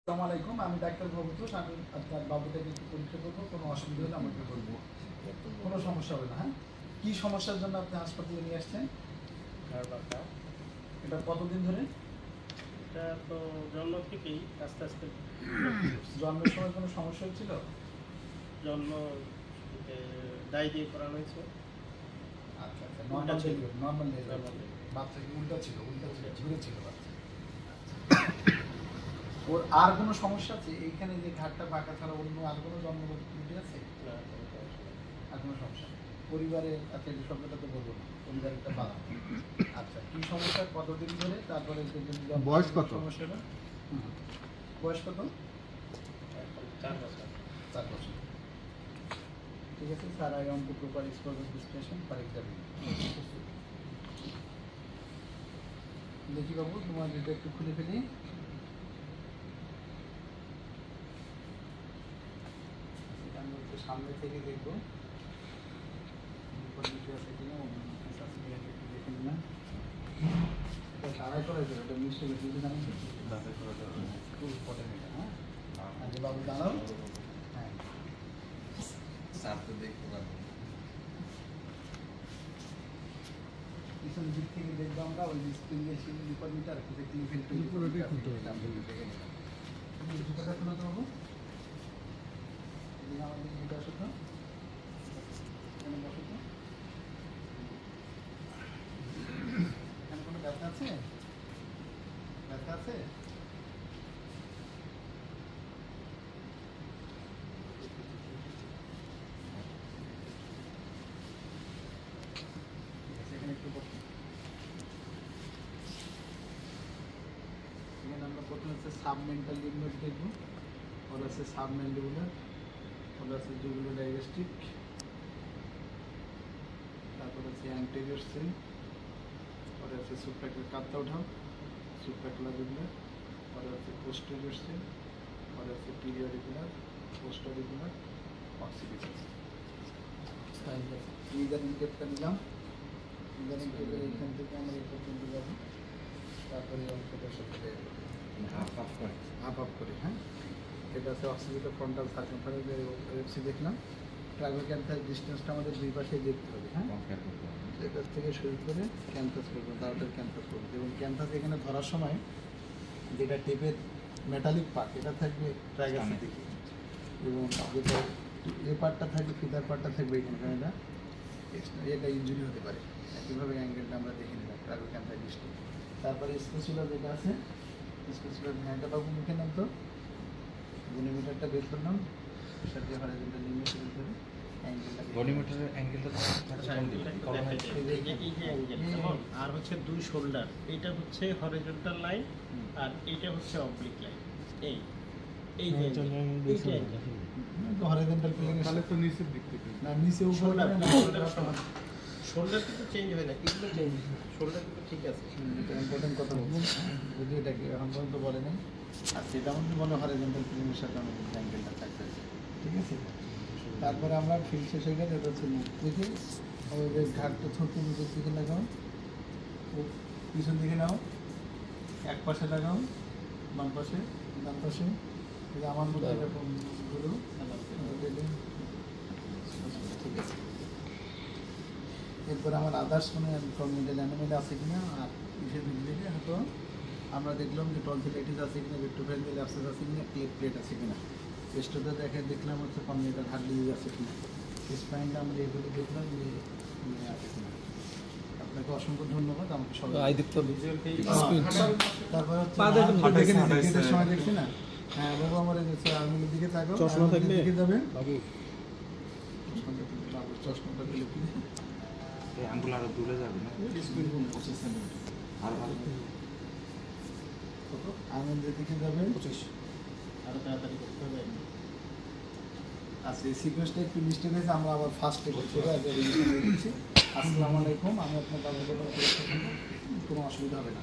আসসালামু আলাইকুম, আমি ডাক্তার প্রভূতোষ। আমি আপনার বাবুটাকে একটু পরীক্ষা করবো, কোনো অসুবিধা হলে আমাকে বলবো, কোনো সমস্যা হবে না। হ্যাঁ, কী সমস্যার জন্য আপনি হাসপাতালে নিয়ে আসছেন? এটা কতদিন ধরে? এটা তো জন্ম থেকেই আস্তে আস্তে জন্মের সময় কোনো সমস্যা হচ্ছিল? জন্ম দায় দিয়ে করানো হয়েছে। আচ্ছা আচ্ছা, নর্মাল ডেলিভারি, নর্মাল ডেলিভারি। বাচ্চা কি উল্টা ছিল? উল্টা ছিল, ঝুলে ছিল বাচ্চা। ওর আর কোনো সমস্যা আছে? এইখানে যে ঘাটটা বাঁকা ছাড়া অন্য আর কোনো জন্মগত ত্রুটি আছে? আর কোনো সমস্যা নেই। পরিবারে, আচ্ছা এই শব্দটা তো বলবো না, পরিবারেরটা বাধা। আচ্ছা, কী সমস্যা, কতদিন ধরে? তারপরে বয়স কত? সমস্যাটা বয়স কত? 4 বছর। 4 বছর। ঠিক আছে sir, I want to proper exposure this patient for examine. দেখি বাবু, তোমার যেটা একটু খুলে ফেলি। আমি একটু সামনে থেকে দেখবো আছে কিনা, একটু দেখে নিলাম। এটা তারাই করে দেবে, এটা মিষ্টি বেশি জানি খুব ইম্পর্টেন্ট এটা। হ্যাঁ, আগে বাবু দাঁড়াও। হ্যাঁ স্যার তো দেখতে পারবো। পিছনের দিক থেকে দেখবো আমরা, ওই যে স্প্রিংয়ের সিলিং ডিপার্টমেন্টার খুঁজে ক্লিপ ফেলতে পুরোটাই খুলতে হবে। জুতোটা খুলে তো বাবু, এদিকে আমাদের দিকে আসো তো, এখানে বসো তো। এখানে কোনো ব্যথা আছে? ব্যথা আছে? এখানে একটু বসো। এখানে আমরা প্রথমে হচ্ছে সাবমেন্টাল লিম্বস দেখবো, ওর আছে সাবম্যান্ডিবুলার, ওর আছে জুগুলো ডাইগেস্টিক, তারপর আছে অ্যান্টেরিয়র সেল, ওর আছে সুপ্রাকুলার, কাপটা উঠাও, সুপ্রাকুলার, ওর আছে পোস্টেরিয়র সেল, ওর আছে পিরিয়ডিকুলার, পোস্টারিকুলার, অক্সিপিটাল। ইদানিং টেপটা নিলাম, ইদানিং টেপে এইখান থেকে আমরা এই পর্যন্ত যাবো, তারপরে অঙ্কটার সাথে হাফ আপ করে। হ্যাঁ, এটা হচ্ছে অক্সিপিটাল ফ্রন্টাল সার্কামফারেন্স এফসি দেখলাম। ট্রাইগোক্যান্থাস ডিস্টেন্সটা আমাদের দুই পাশেই দেখতে হবে। হ্যাঁ, এটার থেকে শুরু করে ক্যান্থাস করবো, তারপরে ক্যান্থাস করবো। এবং ক্যান্থাস এখানে ধরার সময় যেটা টেপের মেটালিক পার্ট, এটা থাকবে ট্রাইগাসের দিকে, এবং যেটা এ পার্টটা থাকবে, ফিদার পার্টটা থাকবে এখানে, কারণ এটা ইনজুরি হতে পারে। একইভাবে অ্যাঙ্গেলটা আমরা দেখে নিলাম ট্রাইগোক্যান্থাস ডিস্টেন্স। তারপরে স্পেসুলার যেটা আছে, স্পেসুলার হ্যান্ডটা বাবু মুখে নাম তো, গনিমিটারটা বের করলাম, সাথে হরাইজন্টাল লিমিট বের করে গনিমিটারের অ্যাঙ্গেলটা আর হচ্ছে 2 শোল্ডার, এটা হচ্ছে হরিজন্টাল লাইন আর এটা হচ্ছে অবলিক লাইন। এই যে হরাইজন্টাল প্লেন, তাহলে তো নিচের দিক থেকে না নিচে উপরে না, শোল্ডার কিন্তু চেঞ্জ হয় না, এগুলো চেঞ্জ, শোল্ডার কিন্তু ঠিক আছে। এটা ইম্পর্টেন্ট কথা বলবো, যদি এটাকে এখন পর্যন্ত বলে নেই। আর সেটা আমাদের মনে হরাইজন্টাল প্লেনের সাথে আমাদের অ্যাঙ্গেলটা থাকবে, ঠিক আছে। তারপরে আমরা ফিল্ড শেষ হয়ে গেলে এটা হচ্ছে মুখ দেখে, ওই যে ঘাটটা ছোট মুখের দিকে লাগাও, পিছন দিকে নাও, এক পাশে লাগাও, বাম পাশে, ডান পাশে, আমার মতো এরকম গুলো, ঠিক আছে। এরপরে আমার আদার্স কোনো মিডল অ্যানিমেল আছে কিনা, আর কিসের ভিতরে হয়তো আমরা দেখলাম যে টনসিলাইটিস আছে কিনা, ভেক্টোফ্যারিঞ্জিয়াল অ্যাবসেস আছে কিনা, প্লেট আছে কিনা। টেস্টটা দেখলাম হচ্ছে কমিউনিটার হার্ট ডিজিজ আছে কিনা। স্পাইনটা আমরা এইভাবে দেখলাম যে আছে কিনা। আপনাকে অসংখ্য ধন্যবাদ, আমাকে সবাই। তারপর হচ্ছে সময় দেখছি না। হ্যাঁ বাবু, আমার আর্মির দিকে থাকো, চশমা থাকলে দেখে যাবেন বাবু, চশমাটা দিলে আঙ্গুল আরো দূরে যাবে না, আনন্দের দিকে যাবে 25 আরো তাড়াতাড়ি করতে হবে। আচ্ছা, এই সিকোয়েন্সটা একটু মিস্টেক হয়েছে, আমরা আবার ফার্স্টে করছি। আসসালামু আলাইকুম, আমি আপনার বাবুকে কোনো অসুবিধা হবে না।